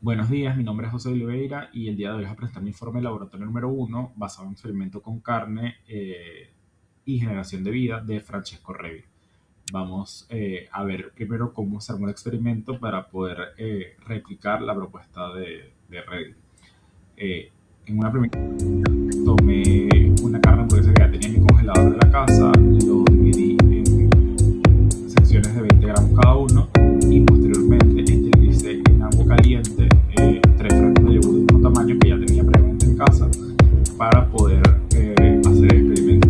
Buenos días, mi nombre es José Oliveira y el día de hoy les voy a presentar mi informe de laboratorio número uno basado en experimento con carne y generación de vida de Francesco Revi. Vamos a ver primero cómo se armó el experimento para poder replicar la propuesta de Revi. Eh, en una primera tomé una carne hamburguesa que ya tenía en mi congelador de la casa, lo dividí en secciones de 20 gramos cada uno y posteriormente esterilicé en agua caliente tres frascos de yogur del mismo tamaño que ya tenía previamente en casa para poder hacer el experimento.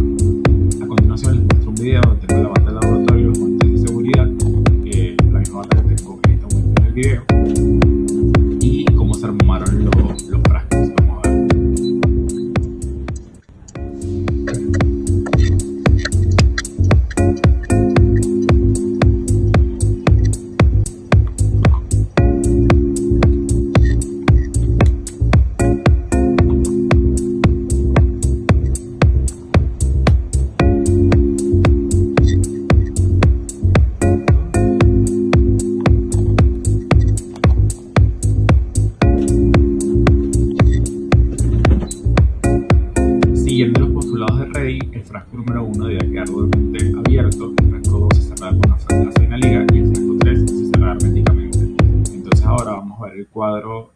A continuación les muestro un video donde tengo la bata de laboratorio, los guantes de seguridad, la misma bata que tengo en este momento en el video, y cómo se armaron los frascos. Vamos a ver. Siguiendo los postulados de Rey, el frasco número uno debía quedar doblemente abierto, el frasco 2 se cerraba con una fractura de liga y el frasco 3 se cerraba herméticamente. Entonces ahora vamos a ver el cuadro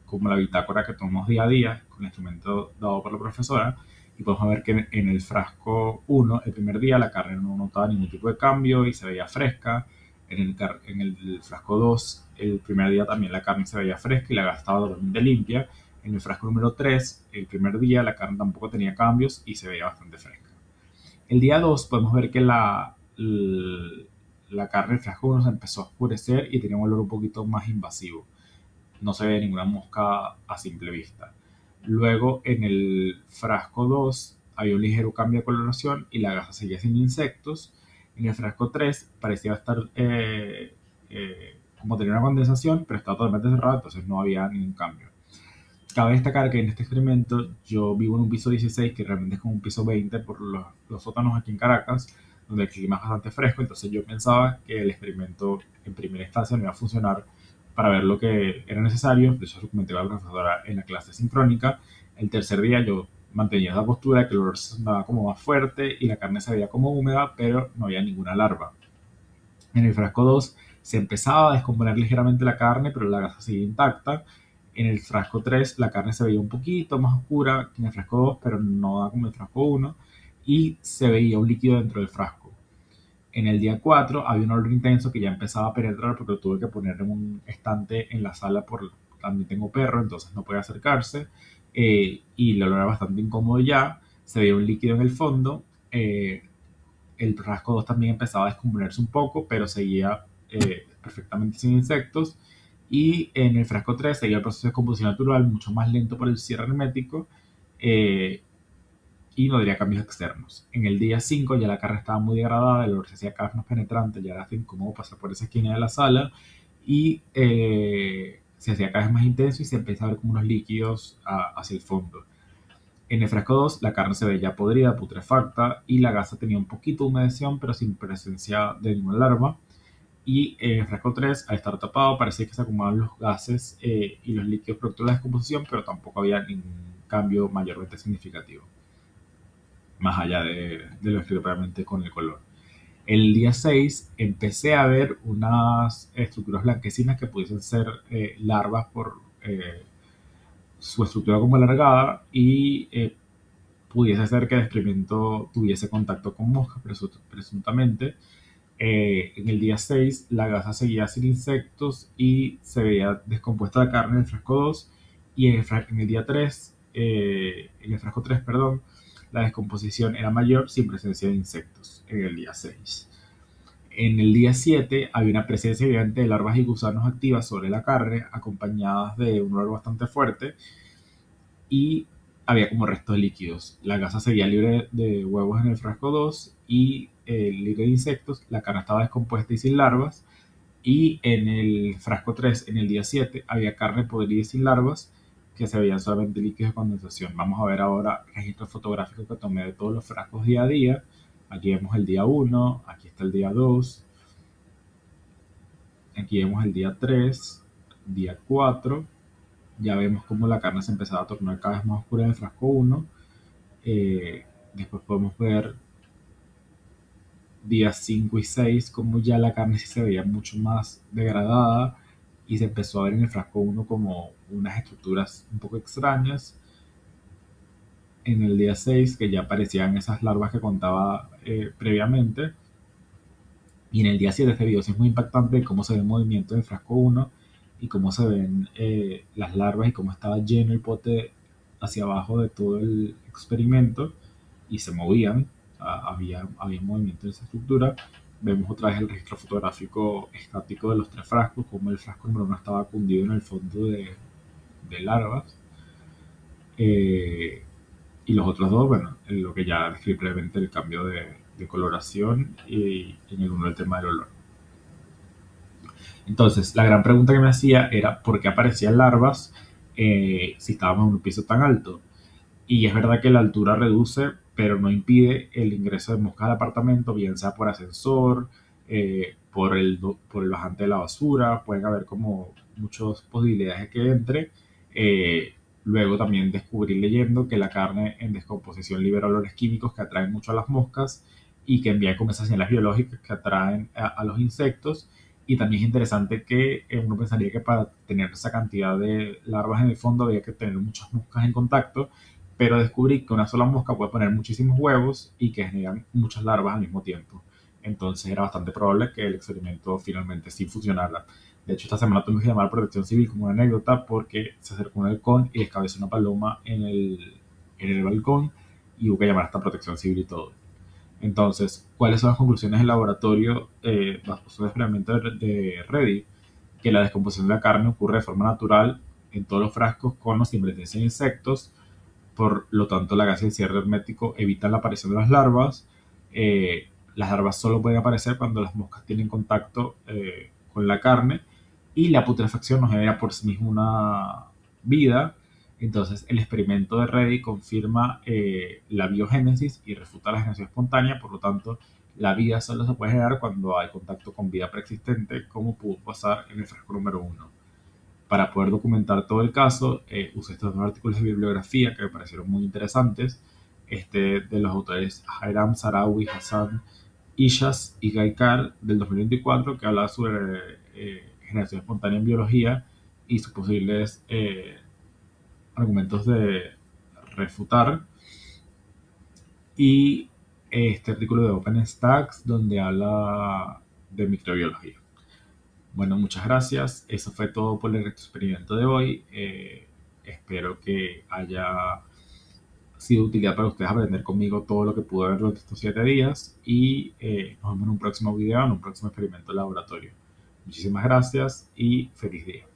como la bitácora que tomamos día a día con el instrumento dado por la profesora y podemos ver que en el frasco uno el primer día, la carne no notaba ningún tipo de cambio y se veía fresca. En el frasco 2 el primer día también la carne se veía fresca y la gas estaba totalmente limpia. En el frasco número 3 el primer día, la carne tampoco tenía cambios y se veía bastante fresca. El día 2 podemos ver que la carne del frasco uno se empezó a oscurecer y tenía un olor un poquito más invasivo. No se ve ninguna mosca a simple vista. Luego en el frasco 2 había un ligero cambio de coloración y la gasa seguía sin insectos. En el frasco 3 parecía estar como tenía una condensación, pero estaba totalmente cerrado, entonces no había ningún cambio. Cabe destacar que en este experimento yo vivo en un piso 16, que realmente es como un piso 20 por los sótanos aquí en Caracas, donde el clima es bastante fresco, entonces yo pensaba que el experimento en primera instancia no iba a funcionar para ver lo que era necesario. De hecho, lo comenté a la profesora en la clase sincrónica. El tercer día yo mantenía esa postura de que el olor se sonaba como más fuerte y la carne se veía como húmeda, pero no había ninguna larva. En el frasco 2 se empezaba a descomponer ligeramente la carne, pero la grasa seguía intacta. En el frasco 3 la carne se veía un poquito más oscura que en el frasco 2, pero no da como el frasco 1. Y se veía un líquido dentro del frasco. En el día 4 había un olor intenso que ya empezaba a penetrar porque lo tuve que poner en un estante en la sala por también tengo perro, entonces no puede acercarse. Y el olor era bastante incómodo ya. Se veía un líquido en el fondo. El frasco 2 también empezaba a descomponerse un poco, pero seguía perfectamente sin insectos. Y en el frasco 3 seguía el proceso de composición natural, mucho más lento por el cierre hermético eh, y no diría cambios externos. En el día 5 ya la carne estaba muy degradada, el olor se hacía cada vez más penetrante, ya era hasta incómodo pasar por esa esquina de la sala y se hacía cada vez más intenso y se empezaba a ver como unos líquidos hacia el fondo. En el frasco 2 la carne se veía podrida, putrefacta y la gasa tenía un poquito de humedección pero sin presencia de ninguna larva. Y en el frasco 3, al estar tapado, parecía que se acumulaban los gases y los líquidos producto de la descomposición, pero tampoco había ningún cambio mayormente significativo, más allá de lo escrito previamente con el color. El día 6 empecé a ver unas estructuras blanquecinas que pudiesen ser larvas por su estructura como alargada y pudiese ser que el experimento tuviese contacto con moscas, presuntamente. En el día 6 la gasa seguía sin insectos y se veía descompuesta la carne en el frasco 2 y en el día 3, en el frasco 3, perdón, la descomposición era mayor sin presencia de insectos en el día 6. En el día 7 había una presencia evidente de larvas y gusanos activas sobre la carne, acompañadas de un olor bastante fuerte y había como restos de líquidos. La gasa seguía libre de huevos en el frasco 2 y libre de insectos. La carne estaba descompuesta y sin larvas. Y en el frasco 3 en el día 7 había carne podrida y sin larvas que se veían solamente líquidos de condensación. Vamos a ver ahora registros fotográficos que tomé de todos los frascos día a día. Aquí vemos el día 1, aquí está el día 2, aquí vemos el día 3 día 4 ya vemos cómo la carne se empezaba a tornar cada vez más oscura en el frasco 1. Después podemos ver días 5 y 6 como ya la carne sí se veía mucho más degradada y se empezó a ver en el frasco 1 como unas estructuras un poco extrañas. En el día 6 que ya aparecían esas larvas que contaba previamente. Y en el día 7 este video sí es muy impactante cómo se ve el movimiento del frasco 1 y cómo se ven las larvas y cómo estaba lleno el pote hacia abajo de todo el experimento y se movían. Había movimiento en esa estructura. Vemos otra vez el registro fotográfico estático de los tres frascos, como el frasco número 1 estaba cundido en el fondo de larvas. Y los otros dos, bueno, en lo que ya describí previamente, el cambio de coloración y en el uno el tema del olor. Entonces, la gran pregunta que me hacía era por qué aparecían larvas si estábamos en un piso tan alto. Y es verdad que la altura reduce, pero no impide el ingreso de moscas al apartamento, bien sea por ascensor, por el bajante de la basura, pueden haber como muchas posibilidades de que entre. Eh, Luego también descubrí leyendo que la carne en descomposición libera olores químicos que atraen mucho a las moscas y que envían como esas señales biológicas que atraen a los insectos. Y también es interesante que uno pensaría que para tener esa cantidad de larvas en el fondo había que tener muchas moscas en contacto, pero descubrí que una sola mosca puede poner muchísimos huevos y que generan muchas larvas al mismo tiempo. Entonces era bastante probable que el experimento finalmente sí funcionara. De hecho, esta semana tuve que llamar a Protección Civil como una anécdota porque se acercó un halcón y descabezó una paloma en el balcón y hubo que llamar hasta Protección Civil y todo. Entonces, ¿cuáles son las conclusiones del laboratorio bajo el experimento de Reddy? Que la descomposición de la carne ocurre de forma natural en todos los frascos con o sin presencia de insectos. Por lo tanto, la gasa y el cierre hermético evitan la aparición de las larvas. Las larvas solo pueden aparecer cuando las moscas tienen contacto con la carne y la putrefacción no genera por sí misma una vida. Entonces, el experimento de Reddy confirma la biogénesis y refuta la generación espontánea. Por lo tanto, la vida solo se puede generar cuando hay contacto con vida preexistente, como pudo pasar en el frasco número 1. Para poder documentar todo el caso, usé estos dos artículos de bibliografía que me parecieron muy interesantes. Este de los autores Jairam Sarawi, Hassan Ishas y Gaikar del 2024, que habla sobre generación espontánea en biología y sus posibles argumentos de refutar. Y este artículo de OpenStax, donde habla de microbiología. Bueno, muchas gracias. Eso fue todo por el experimento de hoy. Espero que haya sido de utilidad para ustedes aprender conmigo todo lo que pude ver durante estos 7 días y nos vemos en un próximo video, en un próximo experimento de laboratorio. Muchísimas gracias y feliz día.